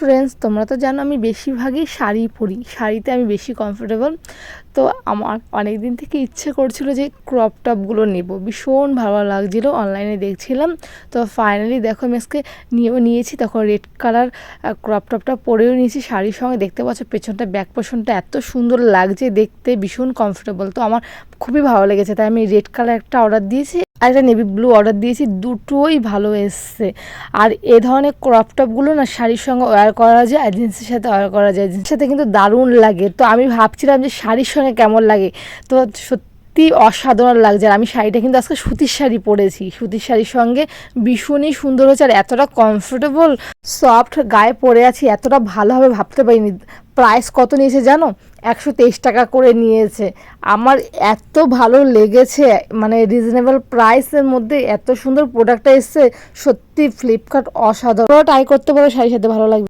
Friends, তোমরা তো জানো আমি বেশিরভাগই শাড়ি পরি, শাড়িতে আমি বেশি কমফোর্টেবল। তো আমার অনেক দিন থেকে ইচ্ছে করছিল যে ক্রপ টপগুলো নেব, ভীষণ ভালো লাগছিলো, অনলাইনে দেখছিলাম। তো ফাইনালি দেখো আমি আজকে নিয়েছি, তখন রেড কালার ক্রপ টপটা পরেও নিয়েছি শাড়ির সঙ্গে। দেখতে পাচ্ছ পেছনটা, ব্যাক পোর্শনটা এত সুন্দর লাগছে দেখতে, ভীষণ কমফোর্টেবল। তো আমার খুবই ভালো লেগেছে, তাই আমি রেড কালার একটা অর্ডার দিয়েছি আর একটা নেভি ব্লু অর্ডার দিয়েছি, দুটোই ভালো এসছে। আর এ ধরনের ক্রপ টপগুলো না শাড়ির সঙ্গে ওয়্যার করা যায় আর জিন্সের সাথে ওয়্যার করা যায়, জিন্সের সাথে কিন্তু দারুণ লাগে। তো আমি ভাবছিলাম যে শাড়ির সঙ্গে কেমন লাগে, তো সত্যি অসাধারণ লাগছে। আর আমি শাড়িটা কিন্তু আজকে সুতির শাড়ি পরেছি, সুতির শাড়ির সঙ্গে ভীষণই সুন্দর হয়েছে আর এতটা কমফোর্টেবল সফট গায়ে পরে আছি, এতটা ভালোভাবে ভাবতে পারিনি। প্রাইস কত নিয়েছে জানো? 123 টাকা করে নিয়েছে। আমার এত ভালো লেগেছে, মানে রিজনেবল প্রাইসের মধ্যে এত সুন্দর প্রোডাক্টটা এসছে, সত্যি ফ্লিপকার্ট অসাধারণ। ট্রাই করতে পারো, শাড়ির সাথে ভালো লাগবে।